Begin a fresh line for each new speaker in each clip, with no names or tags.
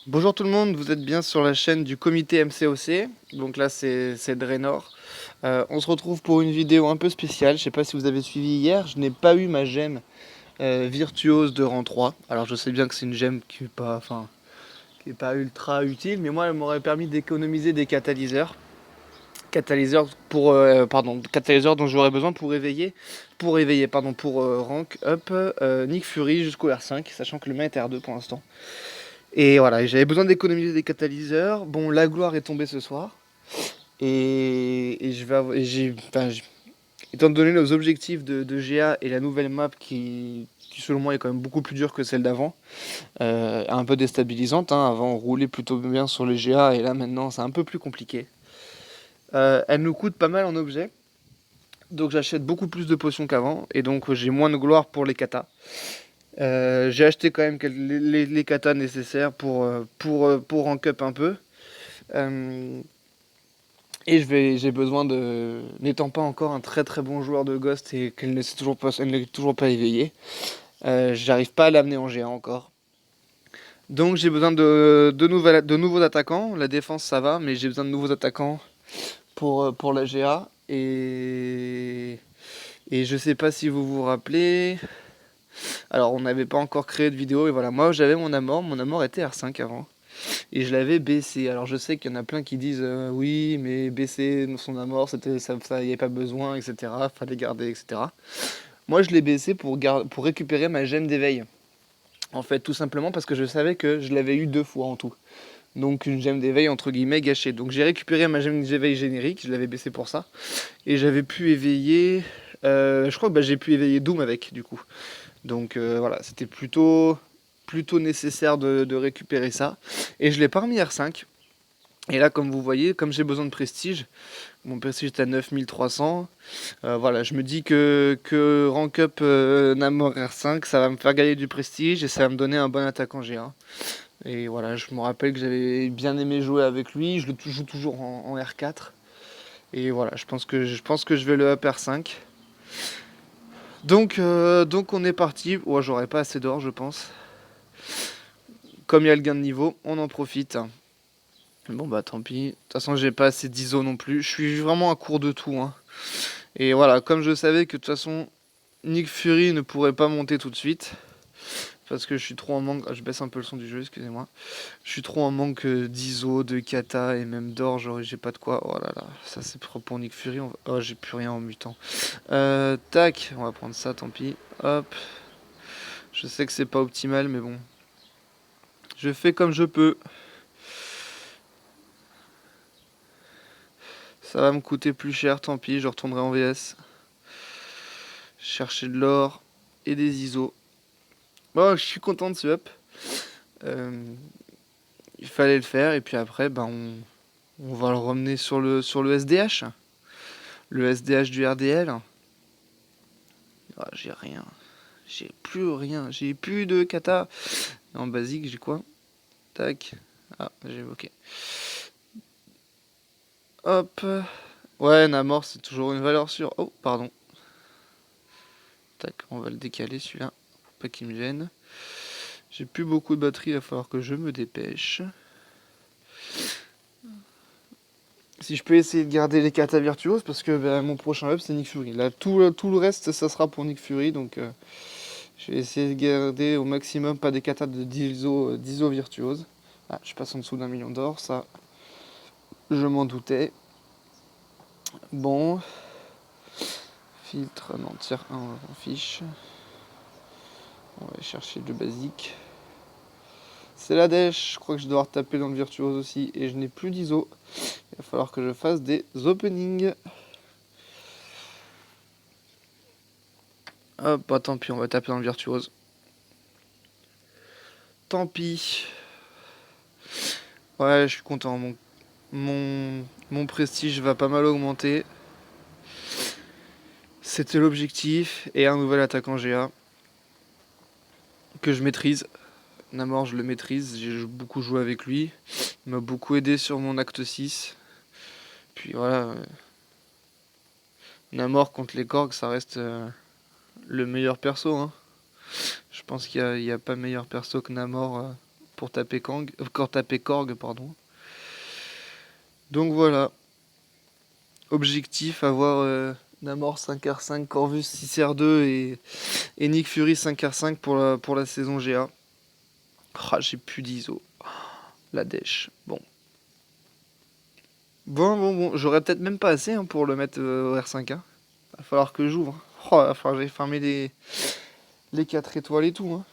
Bonjour tout le monde, vous êtes bien sur la chaîne du comité MCOC, donc là c'est Draenor. On se retrouve pour une vidéo un peu spéciale, je sais pas si vous avez suivi hier, je n'ai pas eu ma gemme virtuose de rang 3. Alors je sais bien que c'est une gemme qui est pas ultra utile, mais moi elle m'aurait permis d'économiser des catalyseurs. Catalyseurs dont j'aurais besoin pour rank up Nick Fury jusqu'au R5, sachant que le mien était R2 pour l'instant. Et voilà, j'avais besoin d'économiser des catalyseurs. Bon, la gloire est tombée ce soir. Et je vais avoir, et étant donné nos objectifs de GA et la nouvelle map qui selon moi est quand même beaucoup plus dure que celle d'avant, un peu déstabilisante, hein. Avant on roulait plutôt bien sur les GA et là maintenant c'est un peu plus compliqué. Elle nous coûte pas mal en objets, donc j'achète beaucoup plus de potions qu'avant et donc j'ai moins de gloire pour les katas. J'ai acheté quand même les katas nécessaires pour rank up un peu. Euh, j'ai besoin de, n'étant pas encore un très très bon joueur de Ghost et elle n'est toujours pas éveillée, j'arrive pas à l'amener en GA encore. Donc j'ai besoin de nouveaux attaquants. La défense ça va, mais j'ai besoin de nouveaux attaquants pour la GA. Et je sais pas si vous vous rappelez. Alors on n'avait pas encore créé de vidéo et voilà, moi j'avais mon Amor était R5 avant. Et je l'avais baissé. Alors je sais qu'il y en a plein qui disent oui, mais baisser son amour, ça y avait pas besoin, etc. Fallait garder, etc. Moi, je l'ai baissé pour récupérer ma gemme d'éveil. En fait, tout simplement parce que je savais que je l'avais eu 2 fois en tout. Donc une gemme d'éveil entre guillemets gâchée. Donc j'ai récupéré ma gemme d'éveil générique, je l'avais baissé pour ça. Et j'avais pu éveiller. Je crois que j'ai pu éveiller Doom avec du coup. Donc voilà, c'était plutôt nécessaire de récupérer ça. Et je l'ai pas remis R5. Et là, comme vous voyez, comme j'ai besoin de prestige, mon prestige est à 9300. Voilà, je me dis que rank up Namor R5, ça va me faire gagner du prestige et ça va me donner un bon attaquant G1. Et voilà, je me rappelle que j'avais bien aimé jouer avec lui. Je le joue toujours en R4. Et voilà, je pense que je vais le up R5. Donc on est parti. Ouais, j'aurais pas assez d'or, je pense. Comme il y a le gain de niveau, on en profite. Bon bah tant pis. De toute façon, j'ai pas assez d'ISO non plus. Je suis vraiment à court de tout, hein. Et voilà, comme je savais que de toute façon, Nick Fury ne pourrait pas monter tout de suite. Parce que je suis trop en manque. Ah, je baisse un peu le son du jeu, excusez-moi. Je suis trop en manque d'ISO, de kata et même d'or. J'ai pas de quoi. Oh là là, ça c'est propre pour Nick Fury. Oh, j'ai plus rien en mutant. Tac, on va prendre ça, tant pis. Hop. Je sais que c'est pas optimal, mais bon. Je fais comme je peux. Ça va me coûter plus cher, tant pis, je retournerai en VS. Chercher de l'or et des ISO. Bon, je suis content de ce up. Euh, il fallait le faire, et puis après, on va le ramener sur le SDH. Le SDH du RDL. Ah, j'ai rien. J'ai plus rien. J'ai plus de kata. En basique, j'ai quoi? Tac. Ah, j'ai ok. Hop. Ouais, Namor, c'est toujours une valeur sûre. Oh, pardon. Tac, on va le décaler celui-là. Pas qu'il me gêne. J'ai plus beaucoup de batterie, il va falloir que je me dépêche. Si je peux essayer de garder les katas virtuoses, parce que mon prochain up c'est Nick Fury. Là, tout le reste, ça sera pour Nick Fury, donc je vais essayer de garder au maximum pas des katas de 10 ISO virtuoses. Ah, je passe en dessous d'1 million d'or, ça, je m'en doutais. Bon, filtre, non, tiers 1, on s'en fiche. On va aller chercher le basique. C'est la dèche, je crois que je dois taper dans le virtuose aussi, et je n'ai plus d'ISO. Il va falloir que je fasse des openings. Hop, bah tant pis, on va taper dans le virtuose. Tant pis. Ouais, je suis content. Mon prestige va pas mal augmenter. C'était l'objectif. Et un nouvel attaquant GA que je maîtrise. Namor, je le maîtrise. J'ai beaucoup joué avec lui. Il m'a beaucoup aidé sur mon acte 6. Puis voilà. Namor contre les Korgs, ça reste le meilleur perso, hein. Je pense qu'il y a pas meilleur perso que Namor pour taper Korg, pardon. Donc voilà. Objectif, avoir Namor 5R5, Corvus 6R2 et Nick Fury 5R5 pour la saison GA. Ah, j'ai plus d'ISO. La dèche. Bon. J'aurais peut-être même pas assez pour le mettre au R5. Va falloir que j'ouvre. Oh, va falloir que j'aille fermer les 4 étoiles et tout.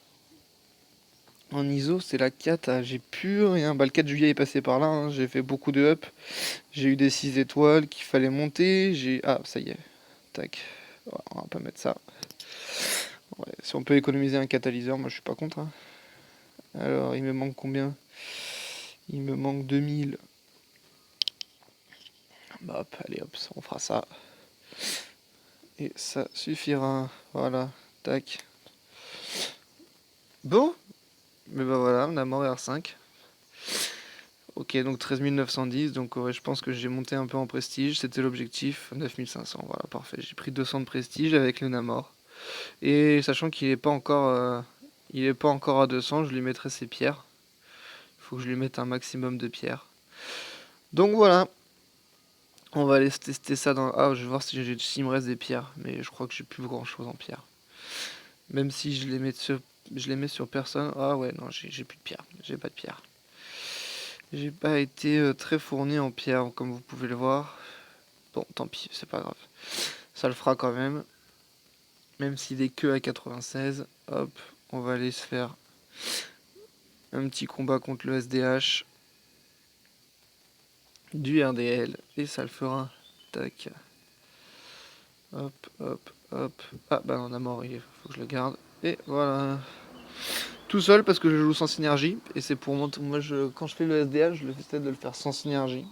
En ISO, c'est la 4. J'ai plus rien. Le 4 juillet est passé par là. J'ai fait beaucoup de up. J'ai eu des 6 étoiles qu'il fallait monter. Ah, ça y est. Tac. Ouais, on va pas mettre ça. Ouais, si on peut économiser un catalyseur, moi je suis pas contre. Alors, il me manque combien? Il me manque 2000. Hop, allez hop, on fera ça. Et ça suffira. Voilà, tac. Bon, mais bah voilà, on a mort R5. Ok, donc 13 910, donc ouais, je pense que j'ai monté un peu en prestige, c'était l'objectif, 9500, voilà, parfait. J'ai pris 200 de prestige avec le Namor. Et sachant qu'il est pas encore à 200, je lui mettrai ses pierres. Il faut que je lui mette un maximum de pierres. Donc voilà. On va aller tester ça dans... Ah, je vais voir s'il me reste des pierres, mais je crois que j'ai plus grand chose en pierre. Même si je les mets sur personne. Ah ouais, non, j'ai plus de pierre. J'ai pas de pierre. J'ai pas été très fourni en pierre, comme vous pouvez le voir. Bon, tant pis, c'est pas grave. Ça le fera quand même. Même s'il est que à 96. Hop, on va aller se faire un petit combat contre le SDH. Du RDL. Et ça le fera. Tac. Hop. Ah, bah on a mort, il faut que je le garde. Et voilà. Tout seul parce que je joue sans synergie. Et c'est pour moi, quand je fais le SDH, je le fais de le faire sans synergie.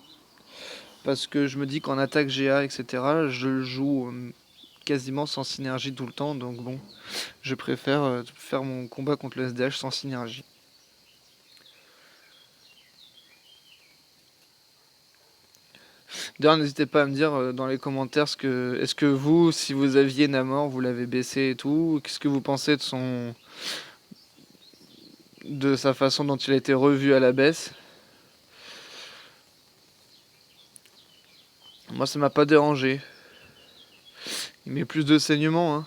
Parce que je me dis qu'en attaque GA, etc., je joue quasiment sans synergie tout le temps. Donc bon, je préfère faire mon combat contre le SDH sans synergie. D'ailleurs, n'hésitez pas à me dire dans les commentaires est-ce que vous, si vous aviez Namor, vous l'avez baissé et tout, qu'est-ce que vous pensez de sa façon dont il a été revu à la baisse. Moi, ça m'a pas dérangé. Il met plus de saignement,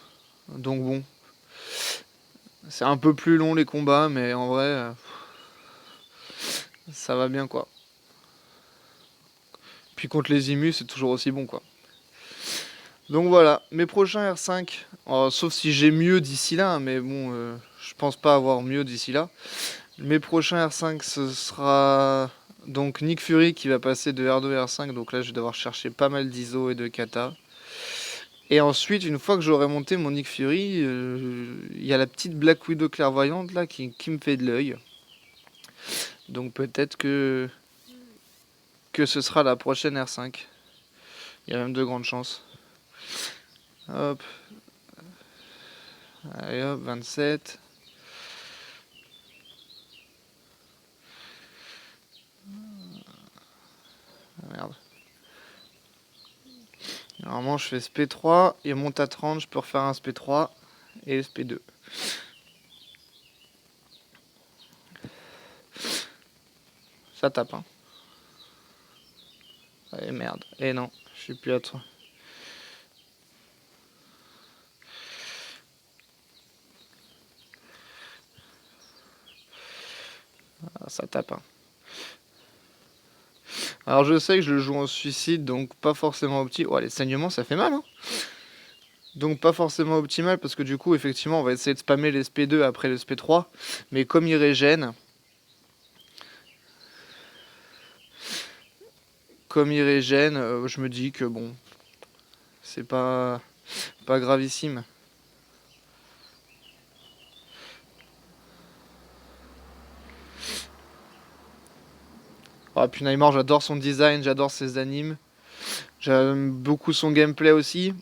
donc bon. C'est un peu plus long les combats, mais en vrai, ça va bien quoi. Puis contre les Imus, c'est toujours aussi bon quoi. Donc voilà, mes prochains R5, sauf si j'ai mieux d'ici là, mais bon, je pense pas avoir mieux d'ici là. Mes prochains R5, ce sera donc Nick Fury qui va passer de R2 à R5, donc là je vais devoir chercher pas mal d'ISO et de kata. Et ensuite, une fois que j'aurai monté mon Nick Fury, il y a la petite Black Widow clairvoyante là qui me fait de l'œil. Donc peut-être que ce sera la prochaine R5. Il y a même de grandes chances. Hop. Allez hop, 27. Ah, merde. Normalement, je fais SP3, il monte à 30, je peux refaire un SP3 et SP2. Ça tape, hein. Allez, merde. Et non, je suis plus à 3. Ah, ça tape, hein. Alors je sais que je le joue en suicide, donc pas forcément optimal. Oh, les saignements, ça fait mal, hein. Donc pas forcément optimal, parce que du coup, effectivement, on va essayer de spammer les SP2 après le SP3. Mais comme il régène... je me dis que bon... C'est pas gravissime. Oh, puis Neymar, j'adore son design, j'adore ses animes. J'aime beaucoup son gameplay aussi.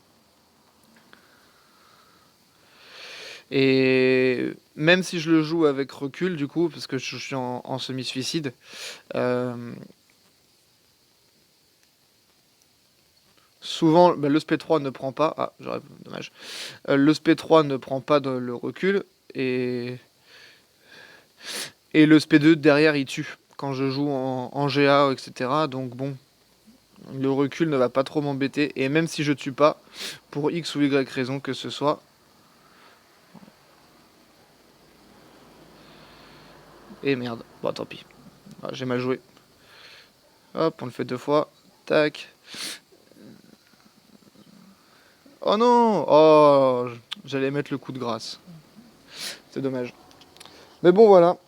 Et même si je le joue avec recul, du coup, parce que je suis en semi-suicide, souvent le SP3 ne prend pas. Ah, dommage. Le SP3 ne prend pas le recul. Et Et le SP2 derrière il tue quand je joue en GA, etc. Donc bon, le recul ne va pas trop m'embêter. Et même si je tue pas, pour X ou Y raison que ce soit... Et merde, bon tant pis. Ah, j'ai mal joué. Hop, on le fait 2 fois. Tac. Oh non! Oh, j'allais mettre le coup de grâce. C'est dommage. Mais bon, voilà.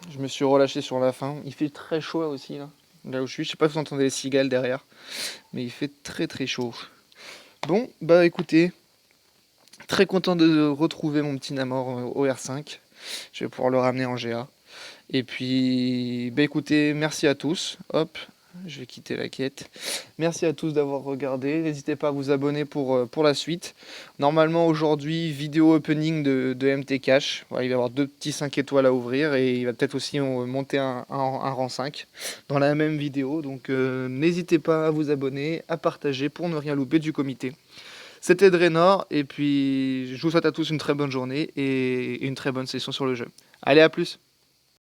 Je me suis relâché sur la fin. Il fait très chaud là aussi, là où je suis. Je sais pas si vous entendez les cigales derrière. Mais il fait très très chaud. Bon, bah écoutez. Très content de retrouver mon petit Namor au R5. Je vais pouvoir le ramener en GA. Et puis, bah écoutez, merci à tous. Hop, je vais quitter la quête. Merci à tous d'avoir regardé. N'hésitez pas à vous abonner pour la suite. Normalement, aujourd'hui, vidéo opening de MT Cash. Voilà, il va y avoir 2 petits 5 étoiles à ouvrir. Et il va peut-être aussi monter un rang 5 dans la même vidéo. Donc, n'hésitez pas à vous abonner, à partager pour ne rien louper du comité. C'était Draenor. Et puis, je vous souhaite à tous une très bonne journée et une très bonne session sur le jeu. Allez, à plus!